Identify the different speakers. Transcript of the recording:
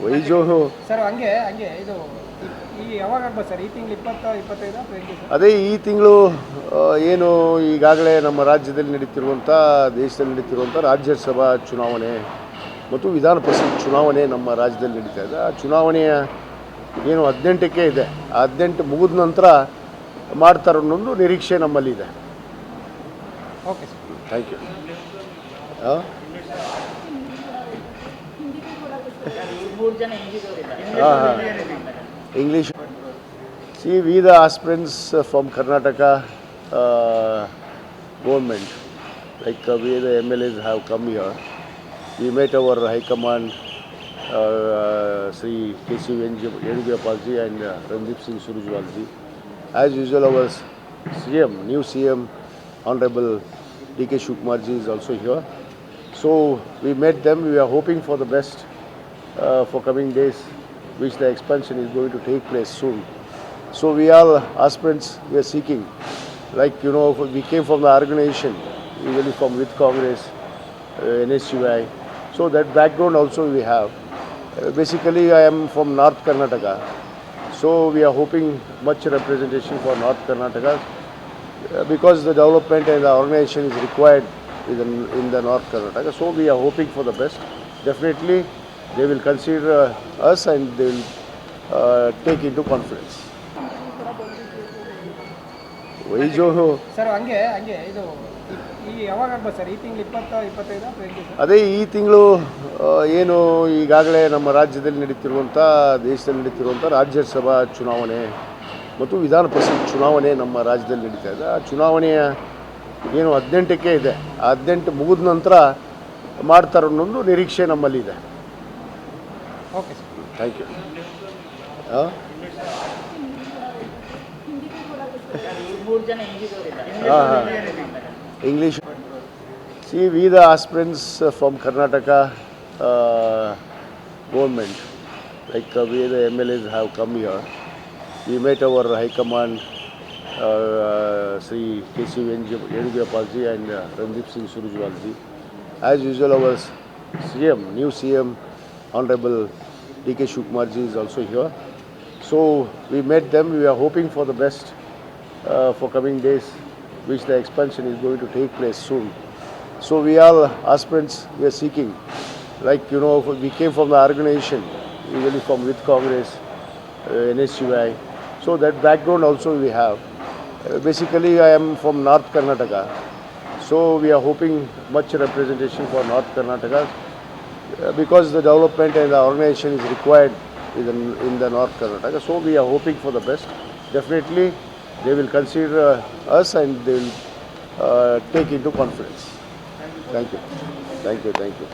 Speaker 1: वही जो हो
Speaker 2: ಸರ್ ಹಂಗೆ ಹಂಗೆ ಇದು ಯಾವಾಗ ಆಗ್ಬೋದು ಸರ್? ಈ ತಿಂಗಳು 20 25 20
Speaker 1: ಅದೇ ಈ ತಿಂಗಳು ಏನು ಈಗಾಗಲೇ ನಮ್ಮ ರಾಜ್ಯದಲ್ಲಿ ನಡೀತಿರುವಂಥ ದೇಶದಲ್ಲಿ ನಡೀತಿರುವಂಥ ರಾಜ್ಯಸಭಾ ಚುನಾವಣೆ ಮತ್ತು ವಿಧಾನ ಪರಿಷತ್ ಚುನಾವಣೆ ನಮ್ಮ ರಾಜ್ಯದಲ್ಲಿ ನಡೀತಾ ಇದೆ. ಆ ಚುನಾವಣೆಯ ಏನು 18ಕ್ಕೆ ಇದೆ, ಆ 18 ಮುಗಿದ ನಂತರ ಮಾಡ್ತಾರೆ ಅನ್ನೋದು ನಿರೀಕ್ಷೆ ನಮ್ಮಲ್ಲಿದೆ.
Speaker 2: Okay sir,
Speaker 1: thank you. English. See, we the aspirants from Karnataka government, like we the MLAs have come here. We met our High Command, Sri K.C. Yediyurappaji and Randeep Singh Surjewalji. As usual, our CM, new CM, Honorable D.K. Shivkumarji is also here. So we met them. We are hoping for the best for coming days, which the expansion is going to take place soon. So we all aspirants, we are seeking, like we came from the organization, usually from with Congress, NSUI. So that background also we have. Basically, I am from North Karnataka. So we are hoping much representation for North Karnataka because the development and the organization is required in the North Karnataka. So we are hoping for the best. Definitely, they will consider us and they will take into confidence. वही जो हो
Speaker 2: sir ಹಂಗೆ ಹಂಗೆ ಇದು ಯಾವಾಗ ಆಗ್ಬೋದು sir? ಈ ತಿಂಗಳು 20 25 20
Speaker 1: ಅದೇ ಈ ತಿಂಗಳು ಏನು ಈಗಾಗಲೇ ನಮ್ಮ ರಾಜ್ಯದಲ್ಲಿ ನಡೀತಿರುವಂಥ ದೇಶದಲ್ಲಿ ನಡೀತಿರುವಂಥ ರಾಜ್ಯಸಭಾ ಚುನಾವಣೆ ಮತ್ತು ವಿಧಾನ ಪರಿಷತ್ ಚುನಾವಣೆ ನಮ್ಮ ರಾಜ್ಯದಲ್ಲಿ ನಡೀತಾ ಇದೆ. ಆ ಚುನಾವಣೆಯ ಏನು 18ಕ್ಕೆ ಇದೆ, ಆ 18 ಮುಗಿದ ನಂತರ ಮಾಡ್ತಾರೆ ಅನ್ನೋದು ನಿರೀಕ್ಷೆ ನಮ್ಮಲ್ಲಿದೆ.
Speaker 2: Okay sir,
Speaker 1: thank you. English. See, we the aspirants from Karnataka government, like we the MLAs have come here. We met our High Command, Sri K.C. Yediyurappaji and Randeep Singh Surjewalji. As usual, our CM, new CM, Honorable D.K. Shivkumarji is also here. So we met them. We are hoping for the best for coming days, which the expansion is going to take place soon. So we all aspirants, we are seeking, like we came from the organization, usually from with Congress, NSUI. So that background also we have. Basically, I am from North Karnataka. So we are hoping much representation for North Karnataka because the development and the organization is required in the North Karnataka. So we are hoping for the best. Definitely, they will consider us and they will take into confidence. Thank you. Thank you. Thank you.